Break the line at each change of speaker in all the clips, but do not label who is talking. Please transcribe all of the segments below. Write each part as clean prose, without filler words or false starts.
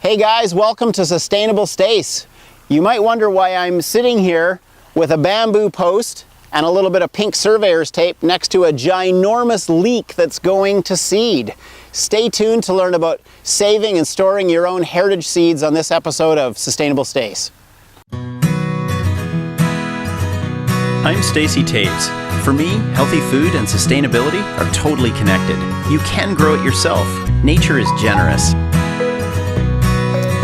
Hey guys, welcome to Sustainable Stace. You might wonder why I'm sitting here with a bamboo post and a little bit of pink surveyor's tape next to a ginormous leek that's going to seed. Stay tuned to learn about saving and storing your own heritage seeds on this episode of Sustainable Stace.
I'm Stacey Taves. For me, healthy food and sustainability are totally connected. You can grow it yourself. Nature is generous.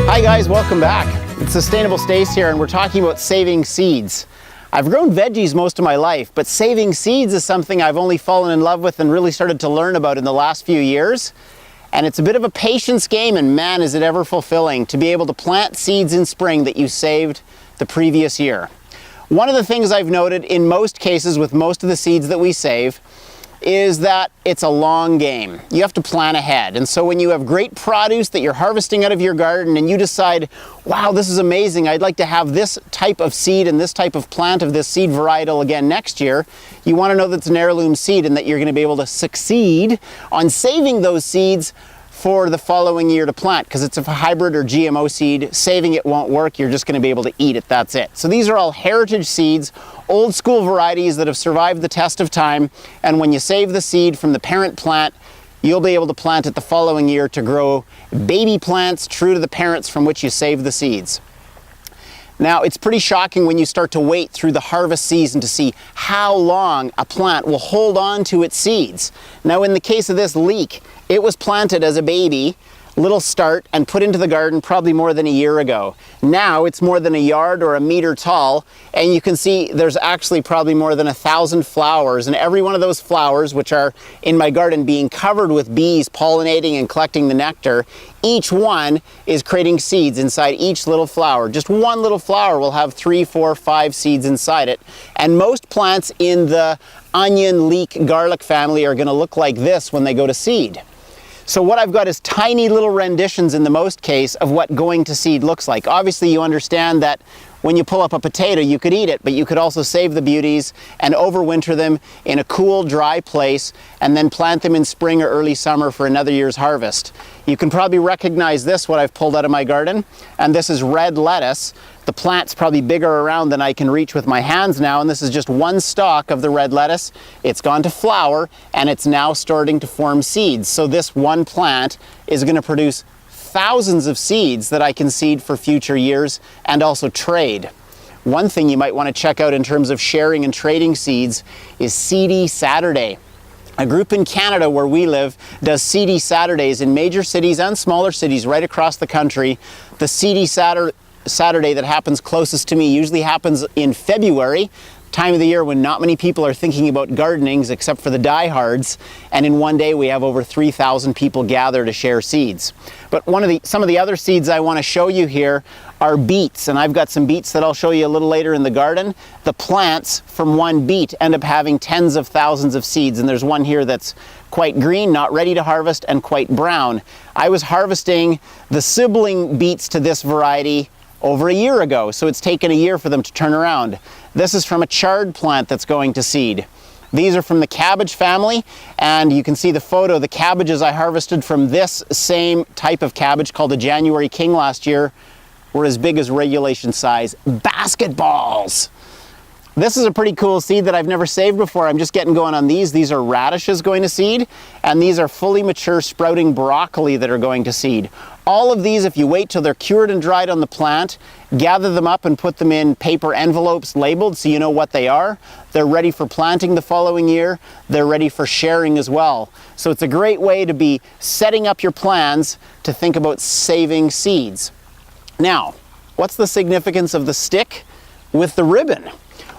Hi guys, welcome back. It's Sustainable Stace here, and we're talking about saving seeds. I've grown veggies most of my life, but saving seeds is something I've only fallen in love with and really started to learn about in the last few years. And it's a bit of a patience game, and man, is it ever fulfilling to be able to plant seeds in spring that you saved the previous year. One of the things I've noted in most cases with most of the seeds that we save is that it's a long game. You have to plan ahead. And so when you have great produce that you're harvesting out of your garden and you decide, wow, this is amazing, I'd like to have this type of seed and this type of plant of this seed varietal again next year, you want to know that it's an heirloom seed and that you're going to be able to succeed on saving those seeds for the following year to plant, because it's a hybrid or GMO seed. Saving it won't work. You're just going to be able to eat it. That's it. So these are all heritage seeds, old school varieties that have survived the test of time. And when you save the seed from the parent plant, you'll be able to plant it the following year to grow baby plants true to the parents from which you saved the seeds. Now, it's pretty shocking when you start to wait through the harvest season to see how long a plant will hold on to its seeds. Now, in the case of this leek, it was planted as a baby, little start, and put into the garden probably more than a year ago. Now it's more than a yard or a meter tall, and you can see there's actually probably more than 1,000 flowers, and every one of those flowers, which are in my garden being covered with bees pollinating and collecting the nectar, each one is creating seeds inside each little flower. Just one little flower will have 3, 4, 5 seeds inside it, and most plants in the onion, leek, garlic family are going to look like this when they go to seed. So what I've got is tiny little renditions in the most case of what going to seed looks like. Obviously you understand that when you pull up a potato you could eat it, but you could also save the beauties and overwinter them in a cool, dry place and then plant them in spring or early summer for another year's harvest. You can probably recognize this, what I've pulled out of my garden, and this is red lettuce. The plant's probably bigger around than I can reach with my hands now, and this is just one stalk of the red lettuce. It's gone to flower, and it's now starting to form seeds. So this one plant is going to produce thousands of seeds that I can seed for future years and also trade. One thing you might want to check out in terms of sharing and trading seeds is Seedy Saturday. A group in Canada where we live does Seedy Saturdays in major cities and smaller cities right across the country. The Seedy Saturday that happens closest to me usually happens in February, time of the year when not many people are thinking about gardenings except for the diehards, and in one day we have over 3,000 people gather to share seeds. But some of the other seeds I want to show you here are beets, and I've got some beets that I'll show you a little later in the garden. The plants from one beet end up having tens of thousands of seeds, and there's one here that's quite green, not ready to harvest, and quite brown. I was harvesting the sibling beets to this variety over a year ago, so it's taken a year for them to turn around. This is from a chard plant that's going to seed. These are from the cabbage family, and you can see the photo. The cabbages I harvested from this same type of cabbage called a January King last year were as big as regulation size basketballs. This is a pretty cool seed that I've never saved before. I'm just getting going on these. These are radishes going to seed, and these are fully mature sprouting broccoli that are going to seed. All of these, if you wait till they're cured and dried on the plant, gather them up and put them in paper envelopes labeled so you know what they are. They're ready for planting the following year. They're ready for sharing as well. So it's a great way to be setting up your plans to think about saving seeds. Now, what's the significance of the stick with the ribbon?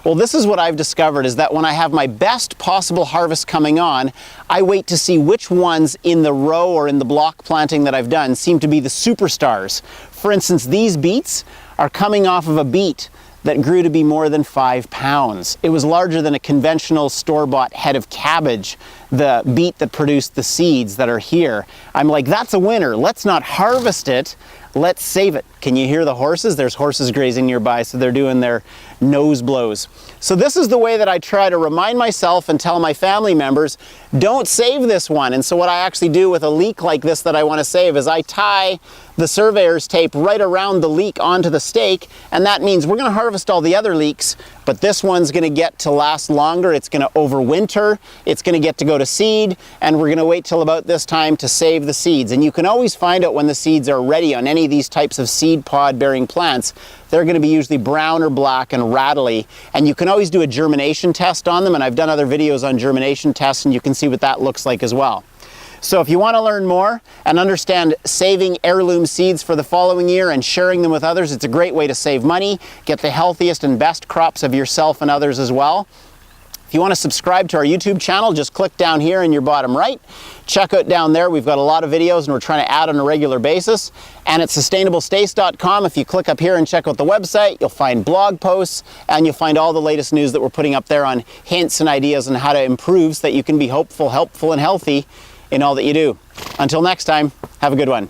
Well, this is what I've discovered, is that when I have my best possible harvest coming on, I wait to see which ones in the row or in the block planting that I've done seem to be the superstars. For instance, these beets are coming off of a beet that grew to be more than 5 pounds. It was larger than a conventional store-bought head of cabbage the beet that produced the seeds that are here. I'm like, that's a winner. Let's not harvest it. Let's save it. Can you hear the horses? There's horses grazing nearby, so they're doing their nose blows. So this is the way that I try to remind myself and tell my family members, don't save this one. And so what I actually do with a leek like this that I want to save is I tie the surveyor's tape right around the leek onto the stake, and that means we're going to harvest all the other leeks, but this one's going to get to last longer. It's going to overwinter, it's going to get to go to seed, and we're going to wait till about this time to save the seeds. And you can always find out when the seeds are ready on any of these types of seed pod bearing plants. They're going to be usually brown or black and rattly, and you can always do a germination test on them, and I've done other videos on germination tests, and you can see what that looks like as well. So if you want to learn more and understand saving heirloom seeds for the following year and sharing them with others, it's a great way to save money, get the healthiest and best crops of yourself and others as well. If you want to subscribe to our YouTube channel, just click down here in your bottom right. Check out down there, we've got a lot of videos and we're trying to add on a regular basis. And at sustainablestace.com, if you click up here and check out the website, you'll find blog posts and you'll find all the latest news that we're putting up there on hints and ideas on how to improve so that you can be hopeful, helpful, and healthy in all that you do. Until next time, have a good one.